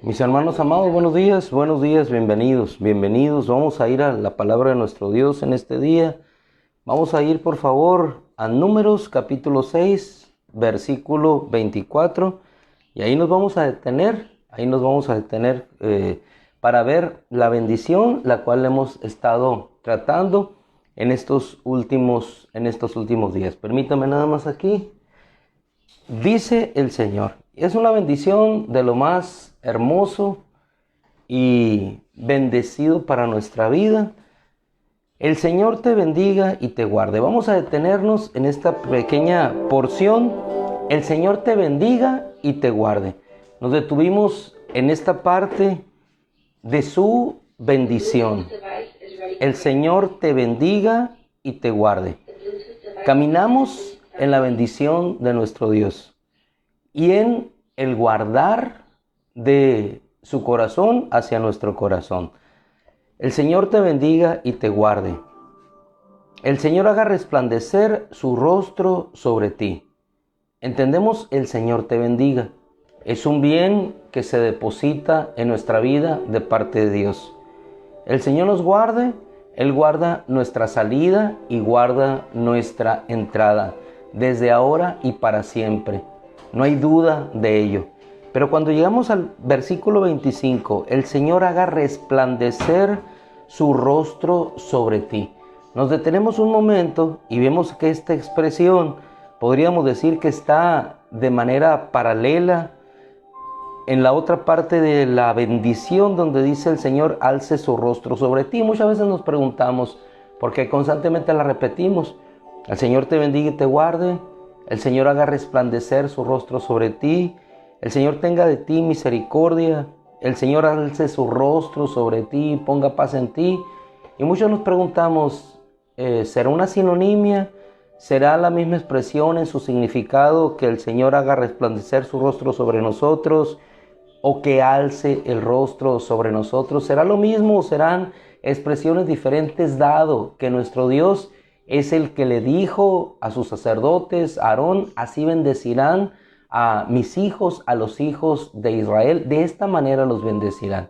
Mis hermanos amados, buenos días, bienvenidos, bienvenidos. Vamos a ir a la palabra de nuestro Dios en este día. Vamos a ir por favor a Números capítulo 6, versículo 24. Y ahí nos vamos a detener, para ver la bendición, la cual hemos estado tratando en estos últimos días. Permítame nada más aquí. Dice el Señor, es una bendición de lo más hermoso y bendecido para nuestra vida. El Señor te bendiga y te guarde. Vamos a detenernos en esta pequeña porción. El Señor te bendiga y te guarde. Nos detuvimos en esta parte de su bendición. El Señor te bendiga y te guarde. Caminamos en la bendición de nuestro Dios y en el guardar de su corazón hacia nuestro corazón. El Señor te bendiga y te guarde. El Señor haga resplandecer su rostro sobre ti. Entendemos el Señor te bendiga. Es un bien que se deposita en nuestra vida de parte de Dios. El Señor nos guarde. Él guarda nuestra salida y guarda nuestra entrada, desde ahora y para siempre. No hay duda de ello. Pero cuando llegamos al versículo 25, el Señor haga resplandecer su rostro sobre ti. Nos detenemos un momento y vemos que esta expresión podríamos decir que está de manera paralela en la otra parte de la bendición, donde dice el Señor alce su rostro sobre ti. Muchas veces nos preguntamos, porque constantemente la repetimos: el Señor te bendiga y te guarde, el Señor haga resplandecer su rostro sobre ti, el Señor tenga de ti misericordia, el Señor alce su rostro sobre ti y ponga paz en ti. Y muchos nos preguntamos, ¿será una sinonimia? ¿Será la misma expresión en su significado, que el Señor haga resplandecer su rostro sobre nosotros o que alce el rostro sobre nosotros? ¿Será lo mismo o serán expresiones diferentes, dado que nuestro Dios es el que le dijo a sus sacerdotes, a Aarón: así bendecirán a mis hijos, a los hijos de Israel, de esta manera los bendecirán?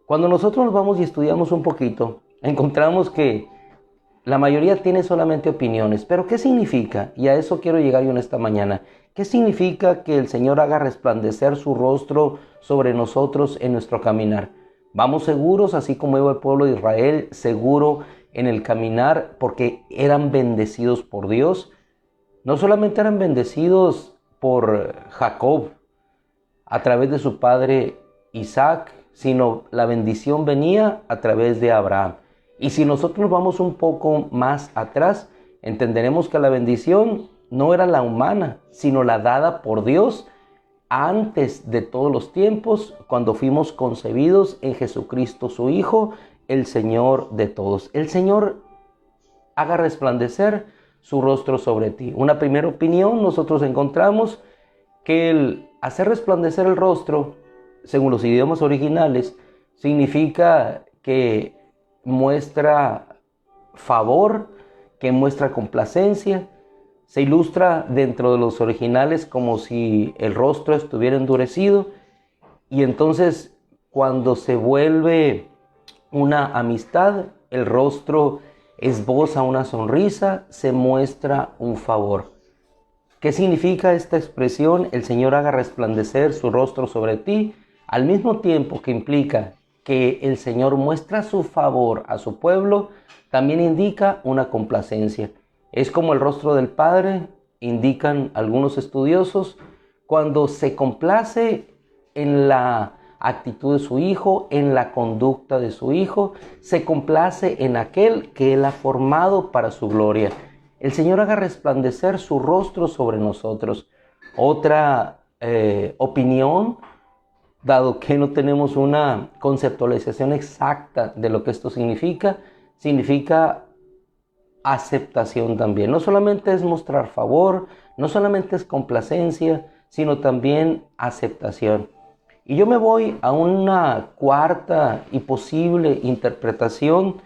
Cuando nosotros vamos y estudiamos un poquito, encontramos que la mayoría tiene solamente opiniones. ¿Pero qué significa? Y a eso quiero llegar yo en esta mañana. ¿Qué significa que el Señor haga resplandecer su rostro sobre nosotros en nuestro caminar? Vamos seguros, así como iba el pueblo de Israel, seguro en el caminar, porque eran bendecidos por Dios. No solamente eran bendecidos por Jacob a través de su padre Isaac, sino la bendición venía a través de Abraham. Y si nosotros vamos un poco más atrás, entenderemos que la bendición no era la humana, sino la dada por Dios antes de todos los tiempos, cuando fuimos concebidos en Jesucristo su Hijo, el Señor de todos. El Señor haga resplandecer su rostro sobre ti. Una primera opinión, nosotros encontramos que el hacer resplandecer el rostro, según los idiomas originales, significa que muestra favor, que muestra complacencia. Se ilustra dentro de los originales como si el rostro estuviera endurecido, y entonces cuando se vuelve una amistad, el rostro esboza una sonrisa, se muestra un favor. ¿Qué significa esta expresión? El Señor haga resplandecer su rostro sobre ti, al mismo tiempo que implica que el Señor muestra su favor a su pueblo, también indica una complacencia. Es como el rostro del Padre, indican algunos estudiosos, cuando se complace en la actitud de su Hijo, en la conducta de su Hijo, se complace en aquel que Él ha formado para su gloria. El Señor haga resplandecer su rostro sobre nosotros. Otra opinión, dado que no tenemos una conceptualización exacta de lo que esto significa, significa aceptación también. No solamente es mostrar favor, no solamente es complacencia, sino también aceptación. Y yo me voy a una cuarta y posible interpretación.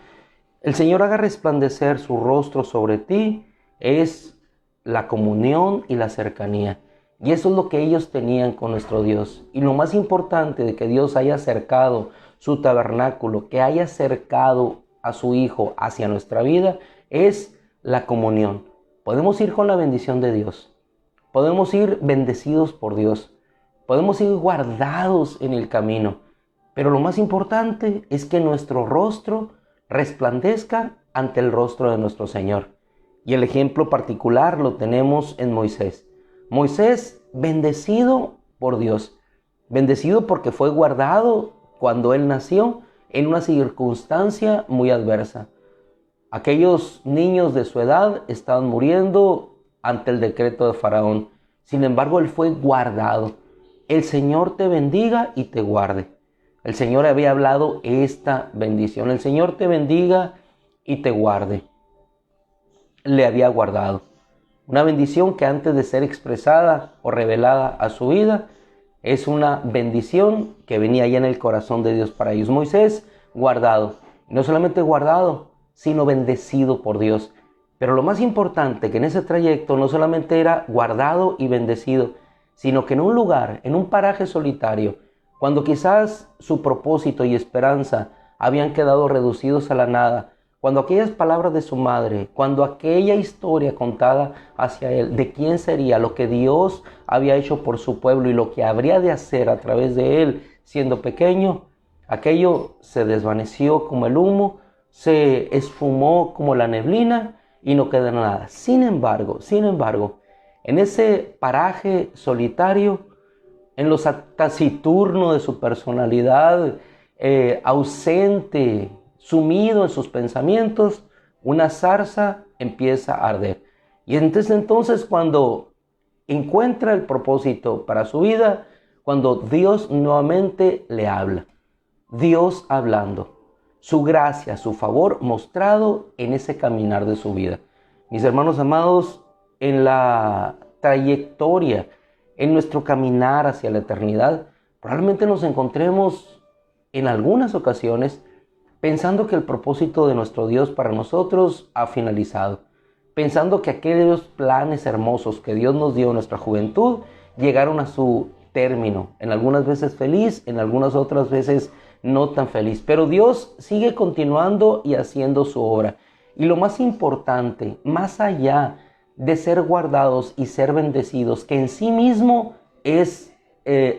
El Señor haga resplandecer su rostro sobre ti es la comunión y la cercanía. Y eso es lo que ellos tenían con nuestro Dios. Y lo más importante de que Dios haya acercado su tabernáculo, que haya acercado a su Hijo hacia nuestra vida, es la comunión. Podemos ir con la bendición de Dios. Podemos ir bendecidos por Dios. Podemos ir guardados en el camino. Pero lo más importante es que nuestro rostro resplandezca ante el rostro de nuestro Señor. Y el ejemplo particular lo tenemos en Moisés. Moisés, bendecido por Dios. Bendecido porque fue guardado cuando él nació en una circunstancia muy adversa. Aquellos niños de su edad estaban muriendo ante el decreto de Faraón. Sin embargo, él fue guardado. El Señor te bendiga y te guarde. El Señor había hablado esta bendición. El Señor te bendiga y te guarde. Le había guardado. Una bendición que antes de ser expresada o revelada a su vida, es una bendición que venía ya en el corazón de Dios para ellos. Moisés, guardado. No solamente guardado, sino bendecido por Dios. Pero lo más importante, que en ese trayecto no solamente era guardado y bendecido, sino que en un lugar, en un paraje solitario, cuando quizás su propósito y esperanza habían quedado reducidos a la nada, cuando aquellas palabras de su madre, cuando aquella historia contada hacia él, de quién sería, lo que Dios había hecho por su pueblo y lo que habría de hacer a través de él siendo pequeño, aquello se desvaneció como el humo, se esfumó como la neblina y no quedó nada. Sin embargo, en ese paraje solitario, en lo taciturno de su personalidad, ausente, sumido en sus pensamientos, una zarza empieza a arder. Y entonces cuando encuentra el propósito para su vida, cuando Dios nuevamente le habla, Dios hablando, su gracia, su favor mostrado en ese caminar de su vida. Mis hermanos amados, en la trayectoria, en nuestro caminar hacia la eternidad, probablemente nos encontremos en algunas ocasiones pensando que el propósito de nuestro Dios para nosotros ha finalizado, pensando que aquellos planes hermosos que Dios nos dio en nuestra juventud llegaron a su término, en algunas veces feliz, en algunas otras veces no tan feliz, pero Dios sigue continuando y haciendo su obra. Y lo más importante, más allá de ser guardados y ser bendecidos, que en sí mismo es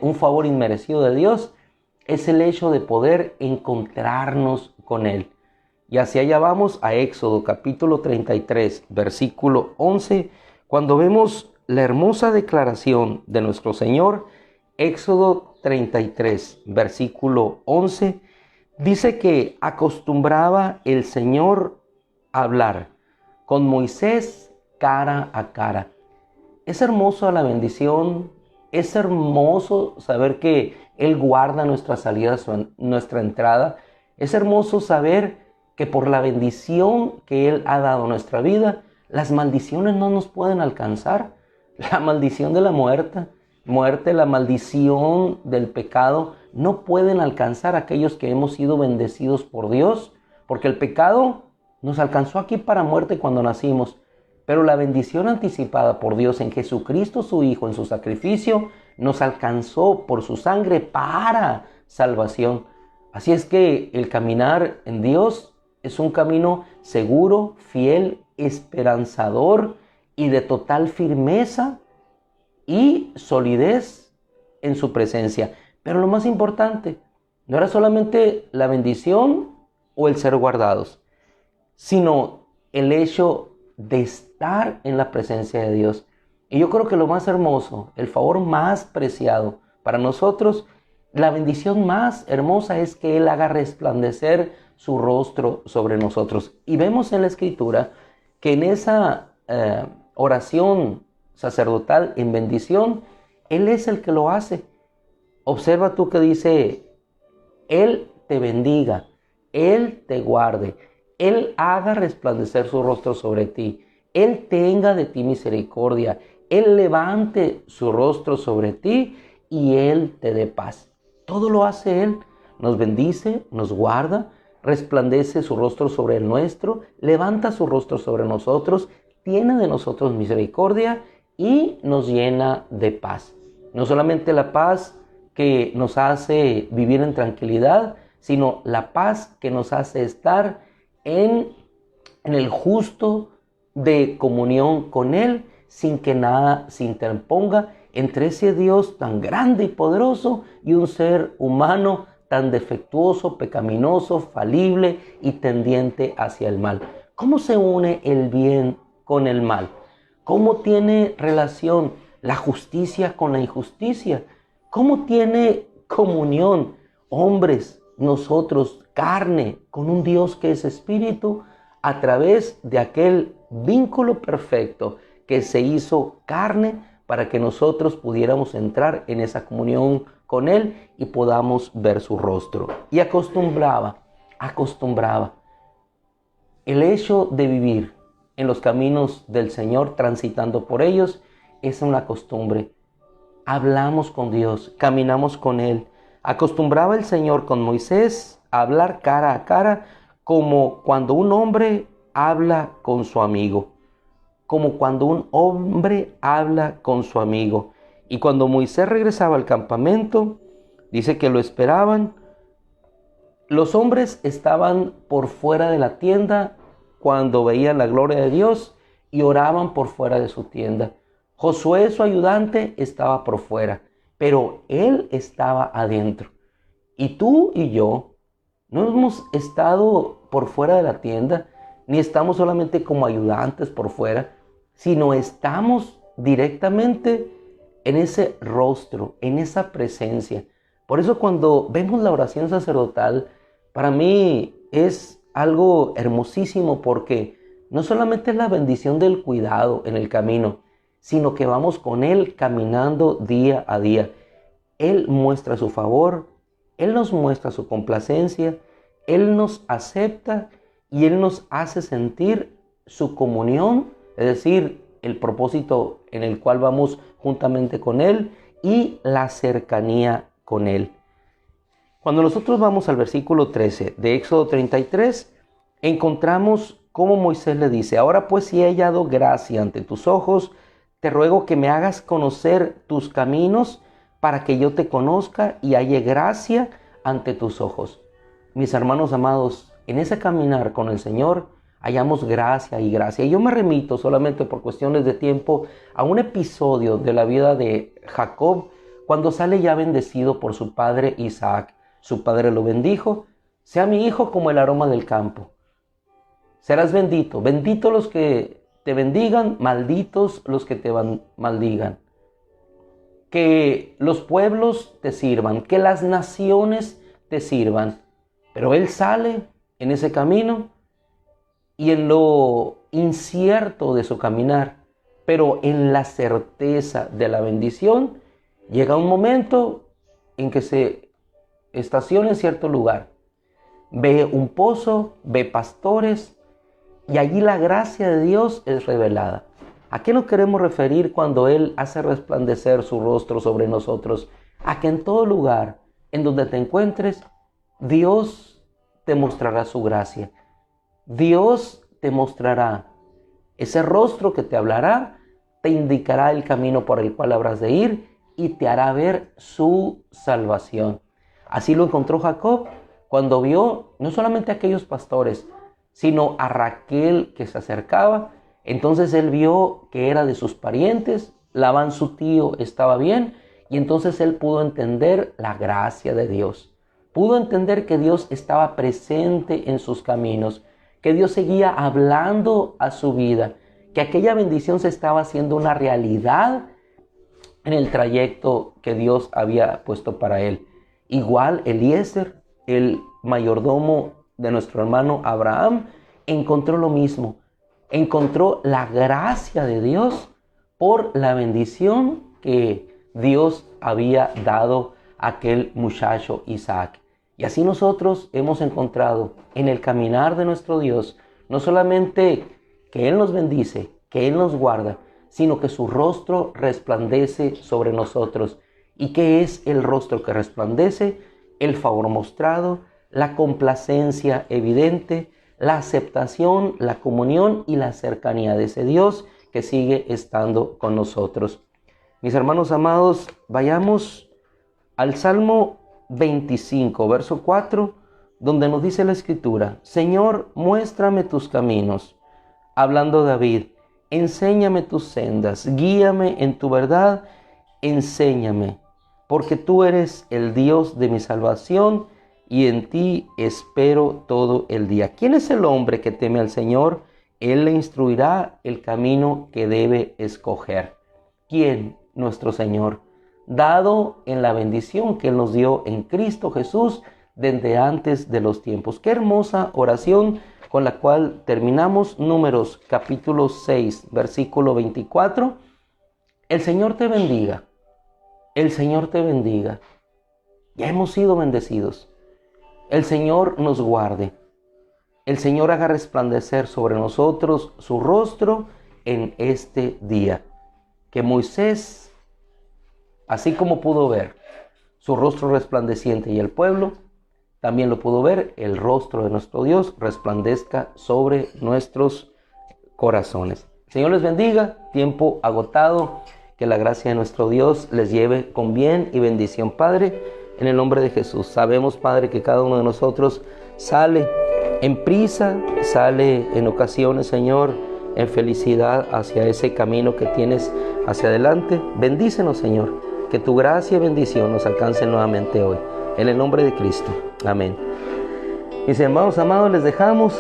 un favor inmerecido de Dios, es el hecho de poder encontrarnos con Él. Y hacia allá vamos a Éxodo capítulo 33, versículo 11, cuando vemos la hermosa declaración de nuestro Señor. Éxodo 33, versículo 11, dice que acostumbraba el Señor a hablar con Moisés cara a cara. Es hermoso la bendición, es hermoso saber que Él guarda nuestra salida, nuestra entrada. Es hermoso saber que por la bendición que Él ha dado a nuestra vida, las maldiciones no nos pueden alcanzar. La maldición de la muerte, la maldición del pecado, no pueden alcanzar a aquellos que hemos sido bendecidos por Dios, porque el pecado nos alcanzó aquí para muerte cuando nacimos, pero la bendición anticipada por Dios en Jesucristo su Hijo, en su sacrificio, nos alcanzó por su sangre para salvación. Así es que el caminar en Dios es un camino seguro, fiel, esperanzador y de total firmeza y solidez en su presencia. Pero lo más importante, no era solamente la bendición o el ser guardados, sino el hecho de estar en la presencia de Dios. Y yo creo que lo más hermoso, el favor más preciado para nosotros, la bendición más hermosa es que Él haga resplandecer su rostro sobre nosotros. Y vemos en la Escritura que en esa oración sacerdotal en bendición, Él es el que lo hace. Observa tú que dice, Él te bendiga, Él te guarde, Él haga resplandecer su rostro sobre ti, Él tenga de ti misericordia, Él levante su rostro sobre ti y Él te dé paz. Todo lo hace Él, nos bendice, nos guarda, resplandece su rostro sobre el nuestro, levanta su rostro sobre nosotros, tiene de nosotros misericordia y nos llena de paz. No solamente la paz que nos hace vivir en tranquilidad, sino la paz que nos hace estar en el justo de comunión con Él, sin que nada se interponga entre ese Dios tan grande y poderoso y un ser humano tan defectuoso, pecaminoso, falible y tendiente hacia el mal. ¿Cómo se une el bien con el mal? ¿Cómo tiene relación la justicia con la injusticia? ¿Cómo tiene comunión hombres, nosotros, carne, con un Dios que es espíritu, a través de aquel vínculo perfecto que se hizo carne para que nosotros pudiéramos entrar en esa comunión con Él y podamos ver su rostro? Y acostumbraba el hecho de vivir en los caminos del Señor, transitando por ellos, es una costumbre. Hablamos con Dios, caminamos con Él. Acostumbraba el Señor con Moisés a hablar cara a cara, como cuando un hombre habla con su amigo. Como cuando un hombre habla con su amigo. Y cuando Moisés regresaba al campamento, dice que lo esperaban. Los hombres estaban por fuera de la tienda cuando veían la gloria de Dios y oraban por fuera de su tienda. Josué, su ayudante, estaba por fuera, pero él estaba adentro. Y tú y yo no hemos estado por fuera de la tienda, ni estamos solamente como ayudantes por fuera, sino estamos directamente en ese rostro, en esa presencia. Por eso cuando vemos la oración sacerdotal, para mí es algo hermosísimo, porque no solamente es la bendición del cuidado en el camino, sino que vamos con Él caminando día a día. Él muestra su favor, Él nos muestra su complacencia, Él nos acepta y Él nos hace sentir su comunión, es decir, el propósito en el cual vamos juntamente con Él y la cercanía con Él. Cuando nosotros vamos al versículo 13 de Éxodo 33, encontramos cómo Moisés le dice: ahora pues, si he hallado gracia ante tus ojos, te ruego que me hagas conocer tus caminos para que yo te conozca y halle gracia ante tus ojos. Mis hermanos amados, en ese caminar con el Señor hallamos gracia y gracia. Y yo me remito solamente por cuestiones de tiempo a un episodio de la vida de Jacob, cuando sale ya bendecido por su padre Isaac. Su padre lo bendijo: sea mi hijo como el aroma del campo. Serás bendito. Bendito los que te bendigan, malditos los que te maldigan. Que los pueblos te sirvan, que las naciones te sirvan. Pero él sale en ese camino y en lo incierto de su caminar, pero en la certeza de la bendición, llega un momento en que se estaciona en cierto lugar. Ve un pozo, ve pastores, y allí la gracia de Dios es revelada. ¿A qué nos queremos referir cuando Él hace resplandecer su rostro sobre nosotros? A que en todo lugar en donde te encuentres, Dios te mostrará su gracia. Dios te mostrará ese rostro que te hablará, te indicará el camino por el cual habrás de ir y te hará ver su salvación. Así lo encontró Jacob cuando vio no solamente a aquellos pastores, sino a Raquel que se acercaba. Entonces él vio que era de sus parientes, Labán su tío estaba bien, y entonces él pudo entender la gracia de Dios. Pudo entender que Dios estaba presente en sus caminos, que Dios seguía hablando a su vida, que aquella bendición se estaba haciendo una realidad en el trayecto que Dios había puesto para él. Igual Eliezer, el mayordomo de nuestro hermano Abraham, encontró lo mismo. Encontró la gracia de Dios por la bendición que Dios había dado a aquel muchacho Isaac. Y así nosotros hemos encontrado en el caminar de nuestro Dios, no solamente que Él nos bendice, que Él nos guarda, sino que su rostro resplandece sobre nosotros. ¿Y qué es el rostro que resplandece? El favor mostrado, la complacencia evidente, la aceptación, la comunión y la cercanía de ese Dios que sigue estando con nosotros. Mis hermanos amados, vayamos al Salmo 25, verso 4, donde nos dice la Escritura: Señor, muéstrame tus caminos. Hablando David, enséñame tus sendas, guíame en tu verdad, enséñame, porque tú eres el Dios de mi salvación y en ti espero todo el día. ¿Quién es el hombre que teme al Señor? Él le instruirá el camino que debe escoger. ¿Quién? Nuestro Señor, dado en la bendición que Él nos dio en Cristo Jesús desde antes de los tiempos. Qué hermosa oración con la cual terminamos. Números capítulo 6, versículo 24. El Señor te bendiga. El Señor te bendiga. Ya hemos sido bendecidos. El Señor nos guarde. El Señor haga resplandecer sobre nosotros su rostro en este día. Que Moisés, así como pudo ver su rostro resplandeciente y el pueblo, también lo pudo ver, el rostro de nuestro Dios resplandezca sobre nuestros corazones. Señor les bendiga, tiempo agotado, que la gracia de nuestro Dios les lleve con bien y bendición. Padre, en el nombre de Jesús, sabemos, Padre, que cada uno de nosotros sale en prisa, sale en ocasiones, Señor, en felicidad hacia ese camino que tienes hacia adelante. Bendícenos, Señor, que tu gracia y bendición nos alcance nuevamente hoy. En el nombre de Cristo. Amén. Mis hermanos amados, les dejamos.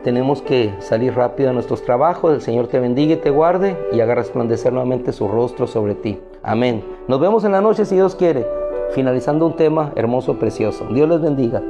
Tenemos que salir rápido a nuestros trabajos. El Señor te bendiga y te guarde y haga resplandecer nuevamente su rostro sobre ti. Amén. Nos vemos en la noche si Dios quiere, finalizando un tema hermoso, precioso. Dios les bendiga.